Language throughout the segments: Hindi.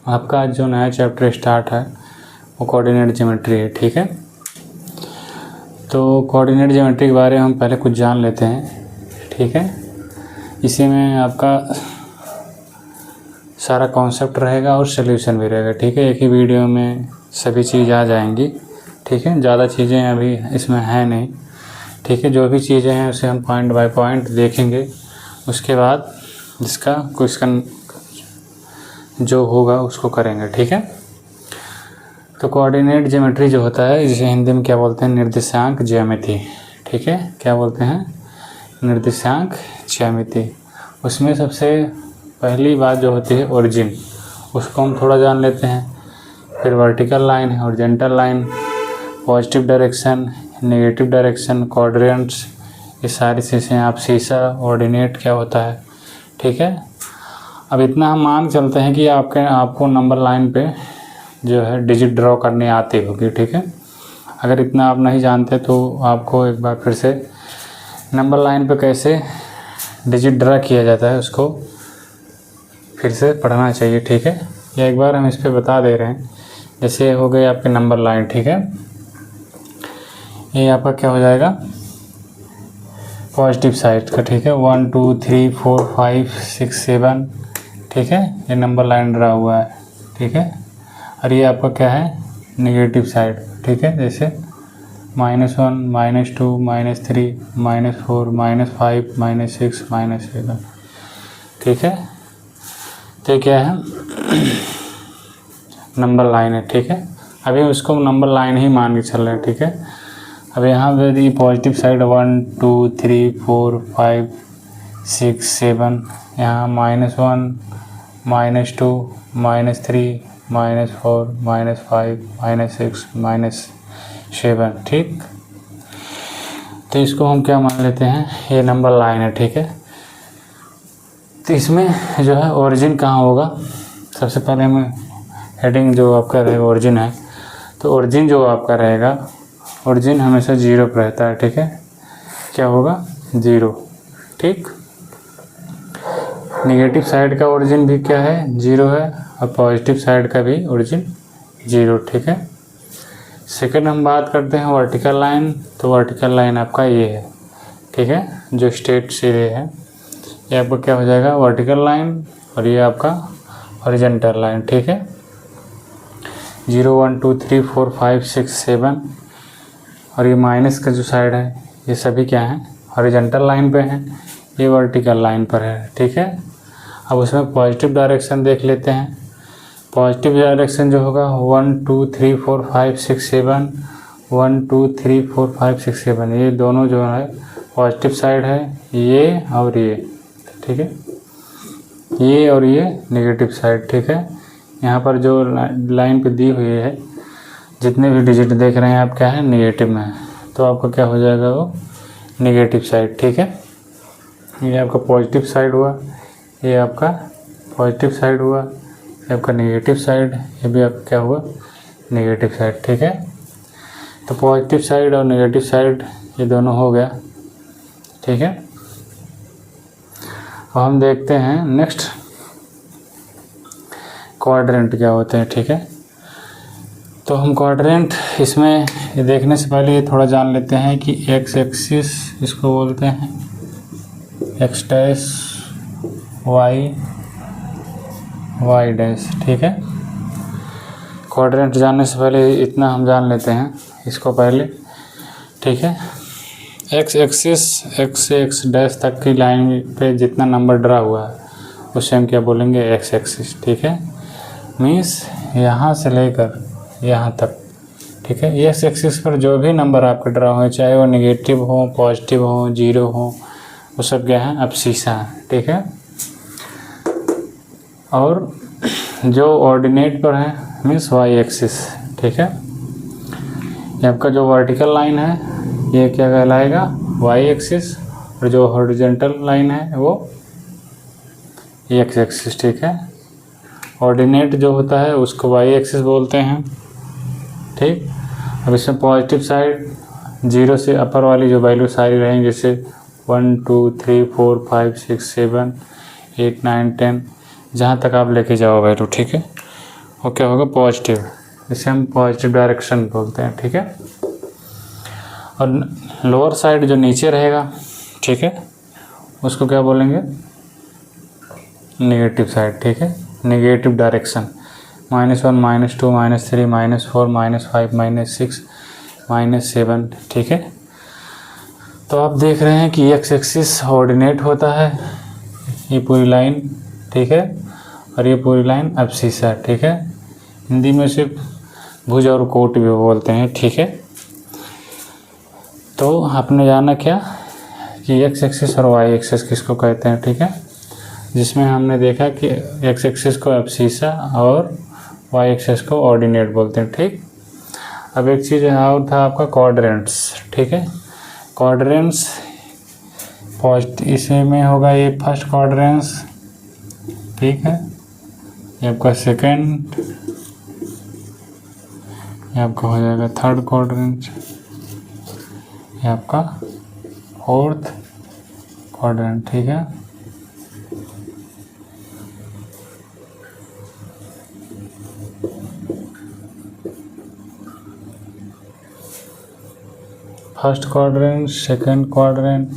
आपका आज जो नया चैप्टर स्टार्ट है वो कोऑर्डिनेट ज्योमेट्री है। ठीक है, तो कोऑर्डिनेट ज्योमेट्री के बारे में हम पहले कुछ जान लेते हैं। ठीक है, इसी में आपका सारा कॉन्सेप्ट रहेगा और सॉल्यूशन भी रहेगा। ठीक है, एक ही वीडियो में सभी चीज़ आ जाएंगी। ठीक है, ज़्यादा चीज़ें अभी इसमें है नहीं। ठीक है, जो भी चीज़ें हैं उसे हम पॉइंट बाय पॉइंट देखेंगे, उसके बाद इसका क्वेश्चन जो होगा उसको करेंगे। ठीक है, तो कोऑर्डिनेट ज्योमेट्री जो होता है जिसे हिंदी में क्या बोलते हैं, निर्देशांक ज्यामिति। ठीक है, क्या बोलते हैं, निर्देशांक ज्यामिति। उसमें सबसे पहली बात जो होती है ओरिजिन, उसको हम थोड़ा जान लेते हैं। फिर वर्टिकल लाइन है, horizontal line, positive direction, negative direction, quadrants, ये सारी चीज़ें आप शीशा, ऑर्डिनेट क्या होता है। ठीक है, अब इतना हम मान चलते हैं कि आपको नंबर लाइन पे जो है डिजिट ड्रॉ करनी आती होगी। ठीक है, अगर इतना आप नहीं जानते तो आपको एक बार फिर से नंबर लाइन पे कैसे डिजिट ड्रॉ किया जाता है उसको फिर से पढ़ना चाहिए। ठीक है, या एक बार हम इस पर बता दे रहे हैं। जैसे हो गए आपके नंबर लाइन। ठीक है, ये आपका क्या हो जाएगा, पॉजिटिव साइड का। ठीक है, 1 2 3 4 5 6 7। ठीक है, ये नंबर लाइन ड्रा हुआ है। ठीक है, और ये आपका क्या है, नेगेटिव साइड। ठीक है, जैसे -1 -2 -3 -4 -5 -6 -7। ठीक है, तो क्या है, नंबर लाइन है। ठीक है, अभी उसको नंबर लाइन ही मान के चल रहे हैं। ठीक है, अब यहाँ पे यदि पॉजिटिव साइड 1 2 3 4 5 6 7, यहाँ -1 -2 -3 -4 -5 -6 -7। ठीक, तो इसको हम क्या मान लेते हैं, ये नंबर लाइन है। ठीक है, तो इसमें जो है ओरिजिन कहाँ होगा, सबसे पहले हमें हेडिंग जो आपका रहेगा ओरिजिन है, तो ओरिजिन जो आपका रहेगा, ओरिजिन हमेशा 0 पर रहता है। ठीक है, क्या होगा, 0। ठीक, नेगेटिव साइड का ओरिजिन भी क्या है, 0 है, और पॉजिटिव साइड का भी ओरिजिन 0। ठीक है, सेकंड हम बात करते हैं वर्टिकल लाइन, तो वर्टिकल लाइन आपका ये है। ठीक है, जो स्ट्रेट सीधे है, ये आपका क्या हो जाएगा, वर्टिकल लाइन, और ये आपका हॉरिजॉन्टल लाइन। ठीक है, 0 1 2 3 4 5 6 7, और ये माइनस का जो साइड है ये सभी क्या है, हॉरिजॉन्टल लाइन पे हैं, ये वर्टिकल लाइन पर है। ठीक है, अब उसमें पॉजिटिव डायरेक्शन देख लेते हैं। पॉजिटिव डायरेक्शन जो होगा 1 2 3 4 5 6 7, 1 2 3 4 5 6 7, ये दोनों जो है पॉजिटिव साइड है, ये और ये। ठीक है, ये और ये नेगेटिव साइड। ठीक है, यहाँ पर जो लाइन पे दी हुई है, जितने भी डिजिट देख रहे हैं आप क्या है, नेगेटिव में है, तो आपका क्या हो जाएगा, वो नेगेटिव साइड। ठीक है, ये आपका पॉजिटिव साइड हुआ, ये आपका पॉजिटिव साइड हुआ, ये आपका नेगेटिव साइड, ये भी आपका क्या हुआ, नेगेटिव साइड। ठीक है, तो पॉजिटिव साइड और नेगेटिव साइड ये दोनों हो गया। ठीक है, अब हम देखते हैं नेक्स्ट क्वाड्रेंट क्या होते हैं। ठीक है, तो हम क्वाड्रेंट इसमें ये देखने से पहले ये थोड़ा जान लेते हैं कि एक्स एक्सिस इसको बोलते हैं, एक्स डैश, वाई डैश। ठीक है, क्वाड्रेंट जानने से पहले इतना हम जान लेते हैं इसको पहले। ठीक है, एक्स एक्सिस, एक्स से एक्स डैश तक की लाइन पे जितना नंबर ड्रा हुआ है उसे हम क्या बोलेंगे, एक्स एक्सिस। ठीक है, मीन्स यहाँ से लेकर यहाँ तक। ठीक है, एक्स एक्सिस पर जो भी नंबर आपके ड्रा हुए, चाहे वो नेगेटिव हो, पॉजिटिव हो, 0 हो, वो सब क्या है, अब शीशा है। ठीक है, और जो ऑर्डिनेट पर है मीन्स वाई एक्सिस। ठीक है, ये आपका जो वर्टिकल लाइन है ये क्या कहलाएगा, वाई एक्सिस, और जो हॉरिजॉन्टल लाइन है वो एक्स एक्सिस। ठीक है, ऑर्डिनेट जो होता है उसको वाई एक्सिस बोलते हैं। ठीक, अब इसमें पॉजिटिव साइड 0 से अपर वाली जो वैल्यू सारी रहेंगी, जैसे 1 2 3 4 5 6 7 8 9 10, जहाँ तक आप लेके जाओ वैल्यू। ठीक है, वो क्या होगा, पॉजिटिव। इसे हम पॉजिटिव डायरेक्शन बोलते हैं, ठीक है। और लोअर साइड जो नीचे रहेगा, ठीक है, उसको क्या बोलेंगे, नेगेटिव साइड, ठीक है, नेगेटिव डायरेक्शन। -1 -2 -3 -4 -5 -6 -7, ठीक है। तो आप देख रहे हैं कि एक्स एक्सिस ऑर्डिनेट होता है, ये पूरी लाइन, ठीक है, और ये पूरी लाइन एब्सिस है, ठीक है। हिंदी में सिर्फ भुज और कोट भी बोलते हैं, ठीक है। तो आपने जाना क्या कि एक्स एक्सिस और वाई एक्सिस किसको कहते हैं, ठीक है, जिसमें हमने देखा कि एक्स एक्सिस को एब्सिसा और वाई एक्सिस को ऑर्डिनेट बोलते हैं, ठीक। अब एक चीज़ और था आपका क्वाड्रेंट्स, ठीक है। क्वाड्रेंट्स इसे में होगा ये फर्स्ट क्वाड्रेंट्स, ठीक है, ये आपका सेकंड, ये आपका हो जाएगा थर्ड क्वाड्रेंट, ये आपका फोर्थ क्वाड्रेंट, ठीक है। फर्स्ट क्वाड्रेंट, सेकंड क्वाड्रेंट,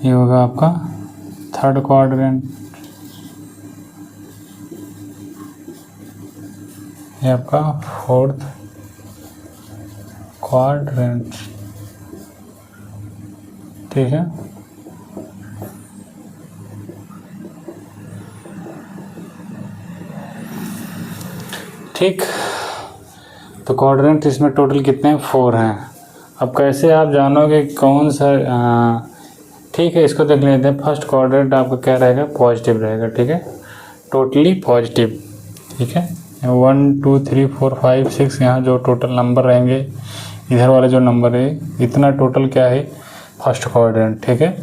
ये होगा आपका थर्ड क्वाड्रेंट, ये आपका फोर्थ क्वाड्रेंट, ठीक है। ठीक, तो क्वाड्रेंट इसमें टोटल कितने हैं, 4 हैं। अब कैसे आप जानोगे कौन सा, ठीक है, इसको देख लेते हैं। फर्स्ट क्वाड्रेंट आपका क्या रहेगा, पॉजिटिव रहेगा, ठीक है, टोटली पॉजिटिव, ठीक है। 1 2 3 4 5 6 यहाँ जो टोटल नंबर रहेंगे, इधर वाले जो नंबर है, इतना टोटल क्या है, फर्स्ट क्वाड्रेंट, ठीक है।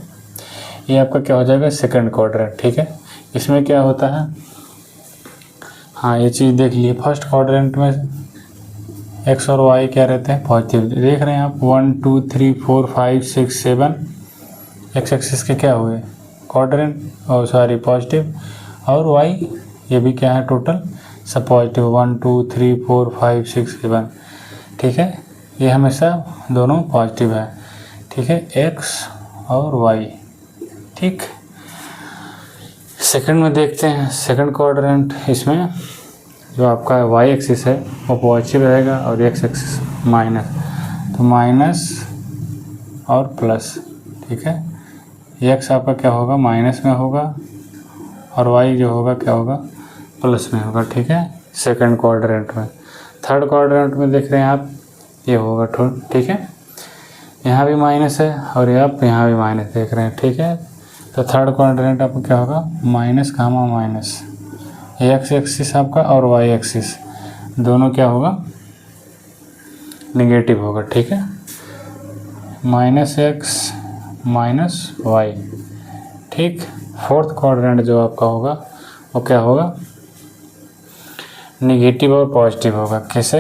ये आपका क्या हो जाएगा, सेकंड क्वाड्रेंट, ठीक है। इसमें क्या होता है, हाँ ये चीज़ देख लिए, फर्स्ट क्वाड्रेंट में एक्स और वाई क्या रहते हैं, पॉजिटिव। देख रहे हैं आप 1 2 3 4 5 6 7 एक्स एक्सिस के क्या हुए, क्वाड्रेंट, और सॉरी पॉजिटिव, और वाई ये भी क्या है, टोटल सब पॉजिटिव, 1 2 3 4 5 6 7, ठीक है। ये हमेशा दोनों पॉजिटिव है, ठीक है, एक्स और वाई, ठीक। सेकंड में देखते हैं, सेकंड क्वाड्रेंट, इसमें जो आपका वाई एक्सिस है वो पॉजिटिव रहेगा और एक्स एक्सिस माइनस, तो माइनस और प्लस, ठीक है। एक्स आपका क्या होगा, माइनस में होगा, और वाई जो होगा क्या होगा, प्लस में होगा, ठीक है, सेकंड क्वाड्रेंट में। थर्ड क्वाड्रेंट में देख रहे हैं आप, ये होगा, ठीक है, यहाँ भी माइनस है और आप यहाँ भी माइनस देख रहे हैं, ठीक है। तो थर्ड क्वाड्रेंट आपका क्या होगा, minus comma minus, x axis आपका और वाई एक्सिस दोनों क्या होगा, नेगेटिव होगा, ठीक है, -x -y, ठीक। फोर्थ क्वाड्रेंट जो आपका होगा वो क्या होगा, नेगेटिव और पॉजिटिव होगा। कैसे,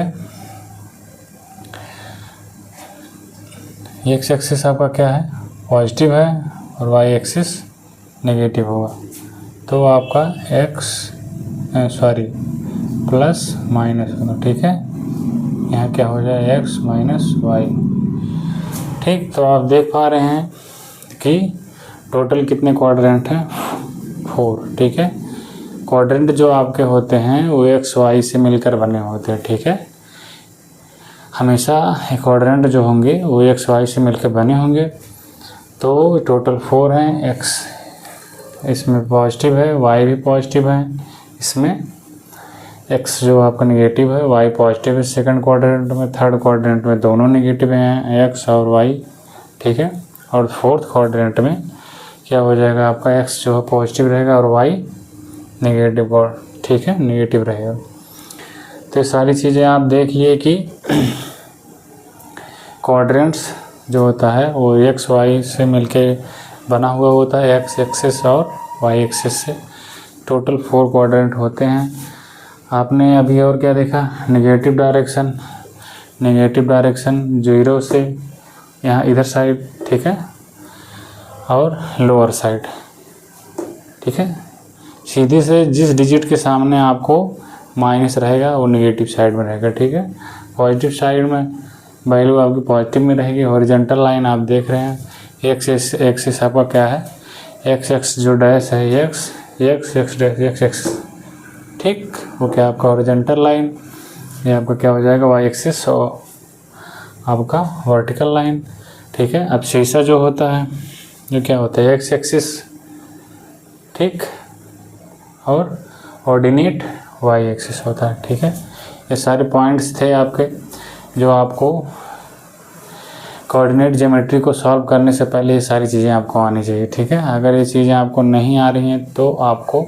एक्स एक्सिस आपका क्या है, पॉजिटिव है, और वाई एक्सिस नेगेटिव होगा, तो आपका प्लस माइनस होगा, ठीक है। यहाँ क्या हो जाए, x -y, ठीक। तो आप देख पा रहे हैं कि टोटल कितने क्वाड्रेंट हैं, 4, ठीक है। क्वाड्रेंट जो आपके होते हैं वो एक्स वाई से मिलकर बने होते हैं, ठीक है। हमेशा क्वाड्रेंट जो होंगे वो एक्स वाई से मिलकर बने होंगे। तो टोटल 4 हैं, एक्स इसमें पॉजिटिव है, वाई भी पॉजिटिव है, इसमें एक्स जो आपका नेगेटिव है, वाई पॉजिटिव है सेकंड क्वाड्रेंट में, थर्ड क्वाड्रेंट में दोनों नेगेटिव हैं, एक्स और वाई, ठीक है। और फोर्थ क्वाड्रेंट में क्या हो जाएगा, आपका एक्स जो है पॉजिटिव रहेगा और वाई नेगेटिव, और ठीक है, नेगेटिव रहेगा। तो ये सारी चीज़ें आप देख लिए कि क्वाड्रेंट्स जो होता है वो एक्स वाई से मिलके बना हुआ होता है, एक्स एक्सिस और वाई एक्सिस से। टोटल 4 क्वाड्रेंट होते हैं। आपने अभी और क्या देखा, नेगेटिव डायरेक्शन, नेगेटिव डायरेक्शन 0 से यहाँ इधर साइड, ठीक है, और लोअर साइड ठीक है। सीधे से जिस डिजिट के सामने आपको माइनस रहेगा वो नेगेटिव साइड में रहेगा, ठीक है। पॉजिटिव साइड में वैल्यू आपकी पॉजिटिव में रहेगी। हॉरिजॉन्टल लाइन आप देख रहे हैं, एक्सिस आपका क्या है, एक्स जो डैश है एक्स डैश एक्स, ठीक। वो क्या आपका हॉरिजॉन्टल लाइन, ये आपका क्या हो जाएगा वाई एक्सिस और आपका वर्टिकल लाइन, ठीक है। अब शीशा जो होता है जो क्या होता है एक्स एक्सिस, ठीक, और ऑर्डिनेट वाई एक्सिस होता है, ठीक है। ये सारे पॉइंट्स थे आपके जो आपको कोऑर्डिनेट ज्योमेट्री को सॉल्व करने से पहले ये सारी चीज़ें आपको आनी चाहिए, ठीक है। अगर ये चीज़ें आपको नहीं आ रही हैं तो आपको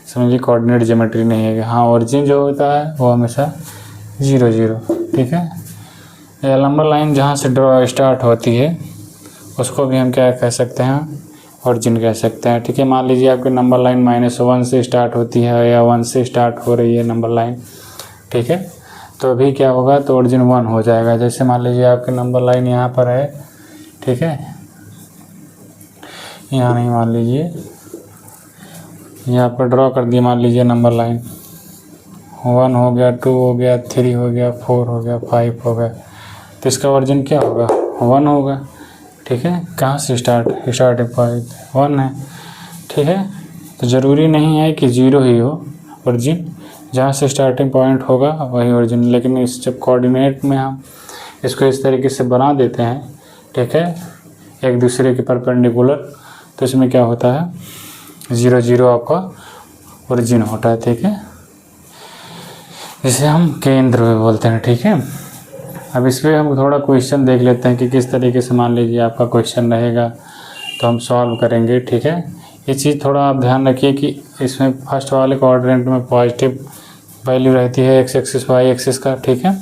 समझिए कोऑर्डिनेट ज्योमेट्री नहीं है। हाँ, ओरिजिन जो होता है वो हमेशा 0 0, ठीक है। ये लंबा लाइन जहाँ से ड्रॉ स्टार्ट होती है उसको भी हम क्या कह सकते हैं, ओरिजिन कह सकते हैं, ठीक है। मान लीजिए आपकी नंबर लाइन -1 से स्टार्ट होती है या 1 से स्टार्ट हो रही है नंबर लाइन, ठीक है। तो अभी क्या होगा, तो ओरिजिन 1 हो जाएगा। जैसे मान लीजिए आपकी नंबर लाइन यहाँ पर है, ठीक है, यहाँ नहीं, मान लीजिए यहाँ पर ड्रॉ कर दिया, मान लीजिए नंबर लाइन 1 हो गया, 2 हो गया, 3 हो गया, 4 हो गया, 5 हो गया, तो इसका ओरिजिन क्या होगा, 1 होगा, ठीक है। कहाँ से स्टार्टिंग पॉइंट 1 है, ठीक है। तो ज़रूरी नहीं है कि 0 ही हो ओरिजिन, जहाँ से स्टार्टिंग पॉइंट होगा वही ओरिजिन। लेकिन इस जब कोऑर्डिनेट में हम इसको इस तरीके से बना देते हैं, ठीक है, एक दूसरे के परपेंडिकुलर, तो इसमें क्या होता है 0 0 आपका ओरिजिन होता है, ठीक है, जिसे हम केंद्र में बोलते हैं, ठीक है। अब इस पर हम थोड़ा क्वेश्चन देख लेते हैं कि किस तरीके से मान लीजिए आपका क्वेश्चन रहेगा तो हम सॉल्व करेंगे, ठीक है। ये चीज़ थोड़ा आप ध्यान रखिए कि इसमें फर्स्ट वाले कोऑर्डिनेट में पॉजिटिव वैल्यू रहती है एक्स एक्सिस वाई एक्सिस का, ठीक है,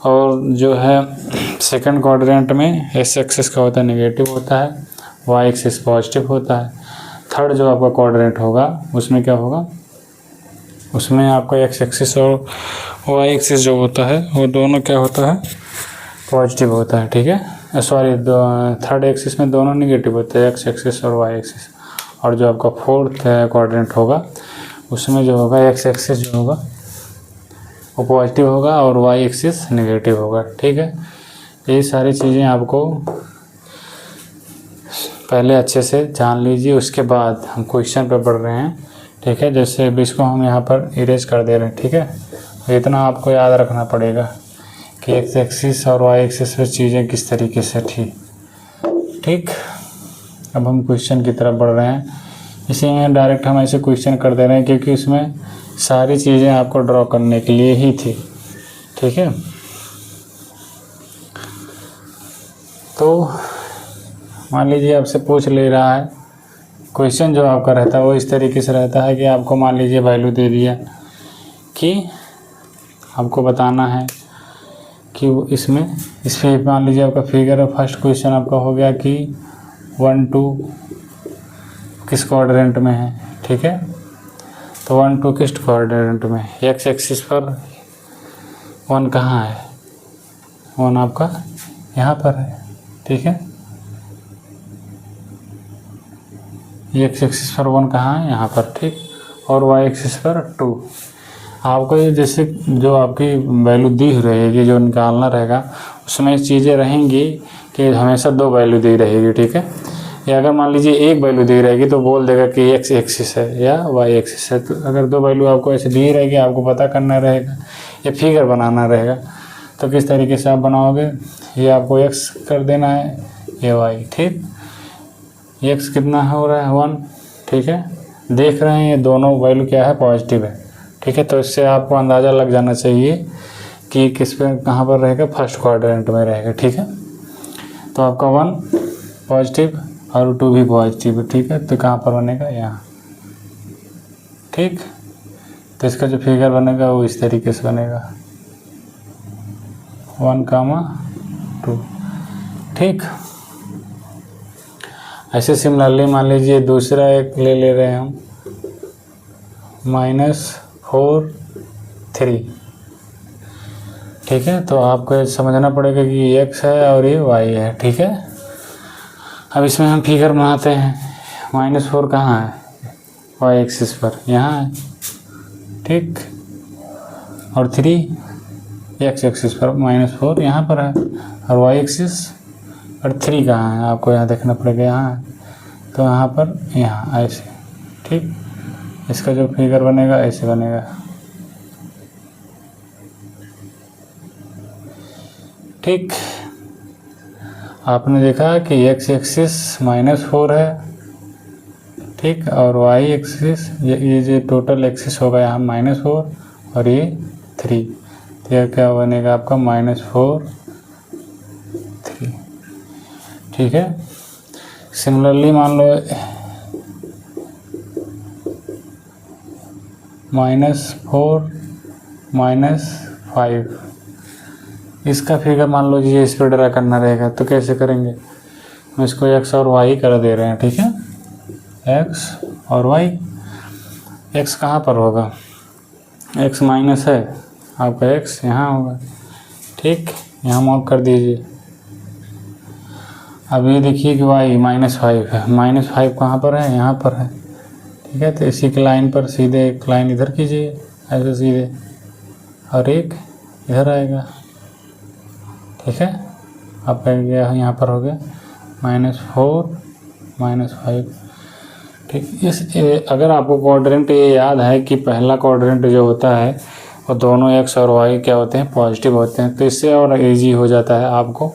और जो है सेकंड कोऑर्डिनेट में एक्स एक्सिस का होता है नेगेटिव होता है, वाई एक्सिस पॉजिटिव होता है। थर्ड जो आपका कोऑर्डिनेट होगा उसमें क्या होगा, उसमें आपका एक्स एक्सिस और वाई एक्सिस जो होता है वो दोनों क्या होता है पॉजिटिव होता है, ठीक है। सॉरी, थर्ड एक्सिस में दोनों नेगेटिव होते हैं, एक्स एक्सिस और वाई एक्सिस। और जो आपका फोर्थ कोऑर्डिनेट होगा उसमें जो होगा एक्स एक्सिस जो होगा वो पॉजिटिव होगा और वाई एक्सिस नेगेटिव होगा, ठीक है। ये सारी चीज़ें आपको पहले अच्छे से जान लीजिए, उसके बाद हम क्वेश्चन पे बढ़ रहे हैं, ठीक है। जैसे अब इसको हम यहाँ पर इरेज कर दे रहे हैं, ठीक है। इतना आपको याद रखना पड़ेगा कि एक्स एक्सिस और वाई एक्सिस पे चीज़ें किस तरीके से थी, ठीक। अब हम क्वेश्चन की तरफ बढ़ रहे हैं। इसी में डायरेक्ट हम ऐसे क्वेश्चन कर दे रहे हैं क्योंकि उसमें सारी चीज़ें आपको ड्रॉ करने के लिए ही थी, ठीक है। तो मान लीजिए आपसे पूछ ले रहा है, क्वेश्चन जो आपका रहता है वो इस तरीके से रहता है कि आपको मान लीजिए वैल्यू दे दिया कि आपको बताना है कि इसमें मान लीजिए आपका फिगर, फर्स्ट क्वेश्चन आपका हो गया कि 1 2 किस क्वाड्रेंट में है, ठीक है। तो 1 2 किस क्वाड्रेंट में, एक्स एक्सिस पर 1 कहाँ है, 1 आपका यहाँ पर है, ठीक है। एक्स एक्सिस पर 1 कहाँ है, यहाँ पर, ठीक। और वाई एक्सिस पर 2। आपको ये जैसे जो आपकी वैल्यू दी रहेगी जो निकालना रहेगा उसमें चीज़ें रहेंगी कि हमेशा 2 वैल्यू दी रहेगी, ठीक है। या अगर मान लीजिए एक वैल्यू दी रहेगी तो बोल देगा कि एक्स एक्सिस है या वाई एक्सिस है। तो अगर 2 वैल्यू आपको ऐसे दी रहेगी, आपको पता करना रहेगा, ये फिगर बनाना रहेगा, तो किस तरीके से आप बनाओगे, ये आपको एक्स कर देना है, ये वाई, ठीक। एक्स कितना हो रहा है 1, ठीक है। देख रहे हैं ये दोनों वैल्यू क्या है पॉजिटिव है, ठीक है। तो इससे आपको अंदाज़ा लग जाना चाहिए कि किस पे कहाँ पर रहेगा, फर्स्ट क्वाड्रेंट में रहेगा, ठीक है। तो आपका 1 पॉजिटिव और 2 भी पॉजिटिव, ठीक है। तो कहाँ पर बनेगा, यहाँ, ठीक। तो इसका जो फिगर बनेगा वो इस तरीके से बनेगा 1 2, ठीक। ऐसे सिमिलरली मान लीजिए दूसरा एक ले रहे हैं हम -4 3, ठीक है। तो आपको समझना पड़ेगा कि ये x है और ये y है, ठीक है। अब इसमें हम फिगर बनाते हैं, -4 कहाँ है, वाई एक्सिस पर यहाँ है, ठीक, और 3 एक्स एक्सिस पर -4 यहाँ पर है, और वाई एक्सिस और 3 कहाँ है आपको यहाँ देखना पड़ेगा, यहाँ है, तो यहाँ पर यहाँ ऐसे, ठीक। इसका जो फिगर बनेगा ऐसे बनेगा, ठीक। आपने देखा कि एक्स एक्सिस -4 है, ठीक, और वाई एक्सिस ये जो टोटल एक्सिस होगा यहाँ -4 और ये 3, तो यह क्या बनेगा आपका -4 3, ठीक है। सिमिलरली मान लो -4 -5, इसका फिगर मान लो जी इस पर ड्रा करना रहेगा, तो कैसे करेंगे, हम इसको x और y कर दे रहे हैं, ठीक है, x और y। x कहाँ पर होगा, x माइनस है आपका, x यहाँ होगा, ठीक, यहाँ मार्क कर दीजिए। अब ये देखिए कि y -5 है, -5 कहाँ पर है, यहाँ पर है, ठीक है। तो इसी की लाइन पर सीधे एक लाइन इधर कीजिए ऐसे सीधे, और एक इधर आएगा, ठीक है। आपका यहाँ पर हो गया -4 -5, ठीक। अगर आपको क्वाड्रेंट ये याद है कि पहला क्वाड्रेंट जो होता है वो दोनों एक्स और वाई क्या होते हैं, पॉजिटिव होते हैं, तो इससे और इजी हो जाता है आपको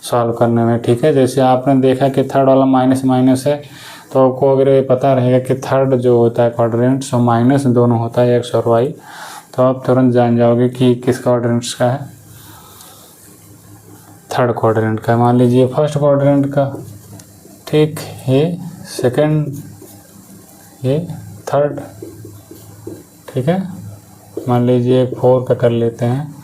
सॉल्व करने में, ठीक है। जैसे आपने देखा कि थर्ड वाला माइनस माइनस है, तो आपको अगर ये पता रहेगा कि थर्ड जो होता है क्वाड्रेंट सो माइनस दोनों होता है एक्स और वाई, तो आप तुरंत जान जाओगे कि किस क्वाड्रेंट्स का है, थर्ड क्वाड्रेंट का। मान लीजिए फर्स्ट क्वाड्रेंट का, ठीक, ये सेकंड, ये थर्ड, ठीक है। मान लीजिए 4 का कर लेते हैं,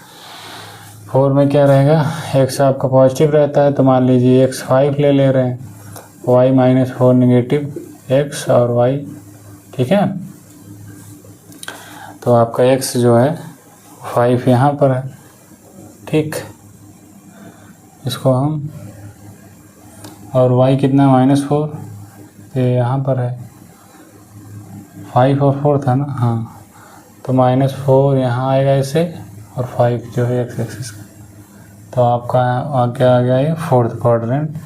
4 में क्या रहेगा, एक्स आपका पॉजिटिव रहता है, तो मान लीजिए x 5 ले रहे हैं, y -4 नेगेटिव x और y, ठीक है। तो आपका x जो है 5 यहाँ पर है, ठीक, इसको हम, और y कितना -4, ये यहाँ पर है, 5 और 4 था ना, हाँ, तो -4 यहाँ आएगा ऐसे, और 5 जो है एक्स एक्सिस का, तो आपका आगे आ गया ये फोर्थ क्वाड्रेंट,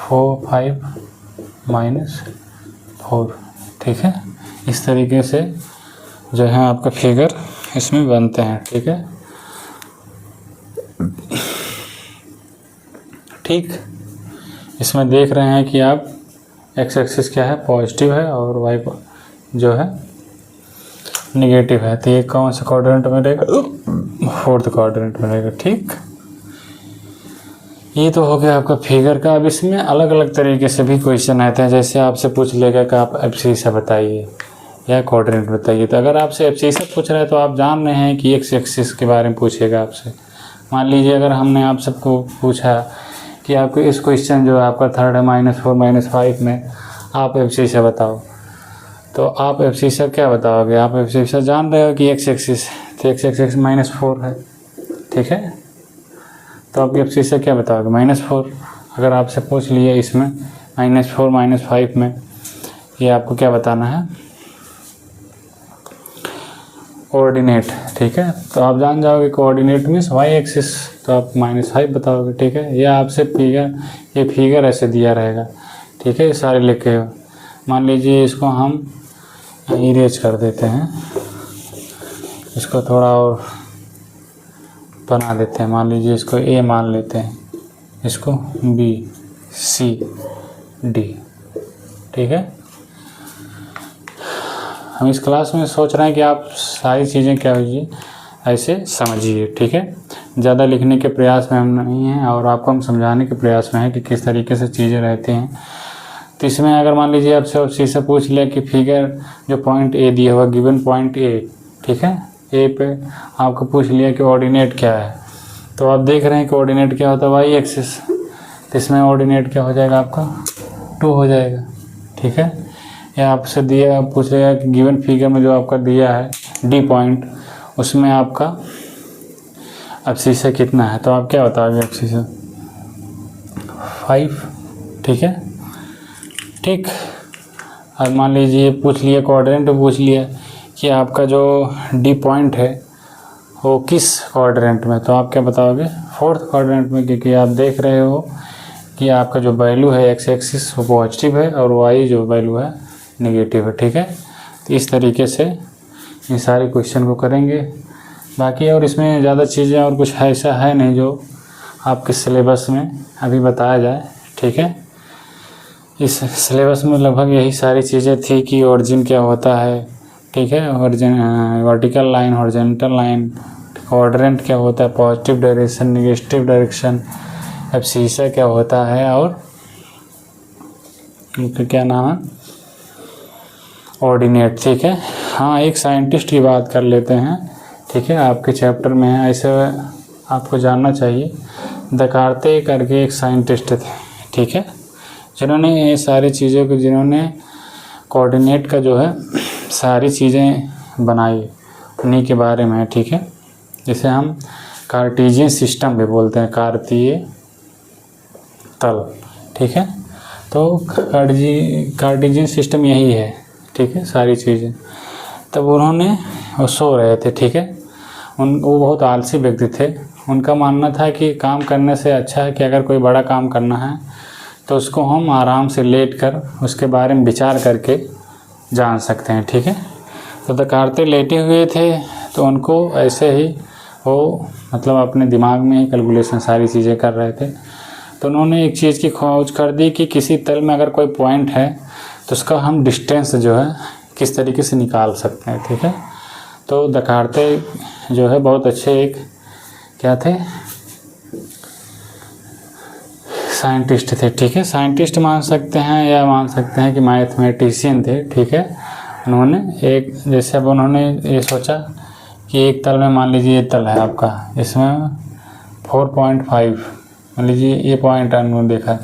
4 5 -4, ठीक है। इस तरीके से जो है आपका फिगर इसमें बनते हैं, ठीक है, ठीक। इसमें देख रहे हैं कि आप एक्स एक्सिस क्या है, पॉजिटिव है, और वाई जो है नेगेटिव है, तो ये कौन सा क्वाड्रेंट में रहेगा, फोर्थ क्वाड्रेंट में रहेगा, ठीक। ये तो हो गया आपका फिगर का। अब इसमें अलग अलग तरीके से भी क्वेश्चन आते हैं, जैसे आपसे पूछ लेगा कि आप एब्ससीसा बताइए या क्वाड्रेंट बताइए। तो अगर आपसे एब्ससीसा पूछ रहा है तो आप जान रहे हैं कि एक्स एक्सिस के बारे में पूछेगा आपसे। मान लीजिए अगर हमने आप सबको पूछा कि आपको इस क्वेश्चन जो आपका थर्ड है -4 -5 में आप एब्ससीसा बताओ, तो आप एब्ससीसा क्या बताओगे, आप एब्ससीसा जान रहे हो कि एक्स एक्सिस, तो एक्स एक्सिस -4 है, ठीक है। तो आप एब्ससीसा क्या बताओगे, -4। अगर आपसे पूछ लिए इसमें -4 -5 में, ये आपको क्या बताना है, कोऑर्डिनेट, ठीक है। तो आप जान जाओगे कोऑर्डिनेट मीन्स वाई एक्सिस, तो आप -5 बताओगे, ठीक है। या आपसे फिगर, ये फिगर ऐसे दिया रहेगा, ठीक है, ये सारे लिखे हो। मान लीजिए इसको हम इरेज कर देते हैं, इसको थोड़ा और बना देते हैं। मान लीजिए इसको ए मान लेते हैं, इसको बी सी डी, ठीक है। हम इस क्लास में सोच रहे हैं कि आप सारी चीज़ें क्या होगी ऐसे समझिए, ठीक है। ज़्यादा लिखने के प्रयास में हम नहीं हैं, और आपको हम समझाने के प्रयास में है कि किस तरीके से चीज़ें रहती हैं। तो इसमें अगर मान लीजिए आपसे चीज़ से पूछ लिया कि फिगर जो पॉइंट ए दिया हुआ, गिवन पॉइंट ए, ठीक है, ए पे आपको पूछ लिया कि ऑर्डिनेट क्या है, तो आप देख रहे हैं कि ऑर्डिनेट क्या होता है, वाई एक्सिस, तो इसमें ऑर्डिनेट क्या हो जाएगा आपका 2 हो जाएगा, ठीक है। या आपसे दिया, पूछ लेगा कि गिवन फिगर में जो आपका दिया है डी पॉइंट, उसमें आपका एब्ससीसा कितना है, तो आप क्या बताओगे, एब्ससीसा 5, ठीक है, ठीक। अब मान लीजिए पूछ लिया क्वाड्रेंट में, पूछ लिया कि आपका जो डी पॉइंट है वो किस क्वाड्रेंट में, तो आप क्या बताओगे? फोर्थ क्वाड्रेंट में, क्योंकि आप देख रहे हो कि आपका जो वैल्यू है एक्स एक्सिस वो पॉजिटिव है और वाई जो वैल्यू है नेगेटिव है। ठीक है, तो इस तरीके से ये सारे क्वेश्चन को करेंगे। बाकी और इसमें ज़्यादा चीज़ें और कुछ ऐसा है नहीं जो आपके सिलेबस में अभी बताया जाए। ठीक है, इस सिलेबस में लगभग यही सारी चीज़ें थी कि ऑरिजिन क्या होता है। ठीक है, origin, vertical line, horizontal line, quadrant क्या होता है, positive direction, negative direction, abscissa क्या होता है, और उनका क्या नाम है, ऑर्डिनेट। ठीक है, हाँ एक साइंटिस्ट की बात कर लेते हैं। ठीक है, आपके चैप्टर में है, ऐसे आपको जानना चाहिए। दकार्ते करके एक साइंटिस्ट थे। ठीक है, जिन्होंने ये सारी चीज़ों को, जिन्होंने कोऑर्डिनेट का जो है सारी चीज़ें बनाई, उन्हीं के बारे में है। ठीक है, जिसे हम कार्टेशियन सिस्टम भी बोलते हैं, कार्तीय तल। ठीक है, तो कार्टेशियन सिस्टम यही है। ठीक है, सारी चीज़ें। तब उन्होंने, वो सो रहे थे। ठीक है, वो बहुत आलसी व्यक्ति थे। उनका मानना था कि काम करने से अच्छा है कि अगर कोई बड़ा काम करना है तो उसको हम आराम से लेट कर उसके बारे में विचार करके जान सकते हैं। ठीक है, तो दकार्ते लेटे हुए थे, तो उनको ऐसे ही वो मतलब अपने दिमाग में ही कैलकुलेशन सारी चीज़ें कर रहे थे। तो उन्होंने एक चीज़ की खोज कर दी कि किसी तल में अगर कोई पॉइंट है तो उसका हम डिस्टेंस जो है किस तरीके से निकाल सकते हैं। ठीक है, तो दकार्ते जो है बहुत अच्छे एक क्या थे, साइंटिस्ट थे। ठीक है, साइंटिस्ट मान सकते हैं या मान सकते हैं कि मैथमेटिशियन थे। ठीक है, उन्होंने एक, जैसे अब उन्होंने ये सोचा कि एक तल में, मान लीजिए ये तल है आपका, इसमें 4.5 मान लीजिए ये पॉइंट उन्होंने देखा।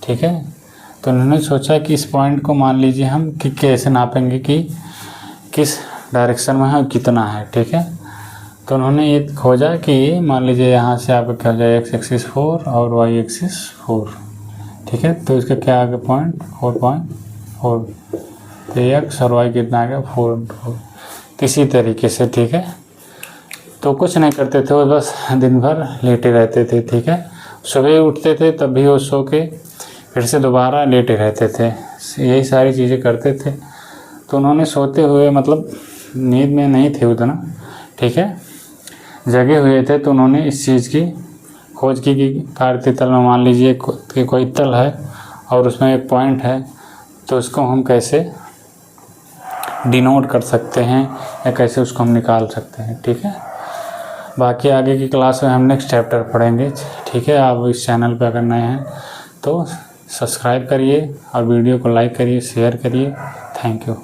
ठीक है, तो उन्होंने सोचा कि इस पॉइंट को मान लीजिए हम कि कैसे नापेंगे कि किस डायरेक्शन में है और कितना है। ठीक है, तो उन्होंने ये खोजा कि मान लीजिए यहाँ से आपका क्या हो जाए, एक्स एक्सिस 4 और वाई एक्सिस 4। ठीक है, तो इसका क्या आ गया, पॉइंट 4.4, तो एक्स और वाई कितना आ गया, 4। इसी तरीके से। ठीक है, तो कुछ नहीं करते थे वो, बस दिन भर लेटे रहते थे। ठीक है, सुबह उठते थे तब भी वो सो के फिर से दोबारा लेटे रहते थे, यही सारी चीज़ें करते थे। तो उन्होंने सोते हुए, मतलब नींद में नहीं थे उतना। ठीक है, जगे हुए थे, तो उन्होंने इस चीज़ की खोज की कि कार्तीय तल में मान लीजिए कि कोई तल है और उसमें एक पॉइंट है, तो उसको हम कैसे डिनोट कर सकते हैं या कैसे उसको हम निकाल सकते हैं। ठीक है, बाकी आगे की क्लास में हम नेक्स्ट चैप्टर पढ़ेंगे। ठीक है, आप इस चैनल पर अगर नए हैं तो सब्सक्राइब करिए और वीडियो को लाइक करिए, शेयर करिए। Thank you.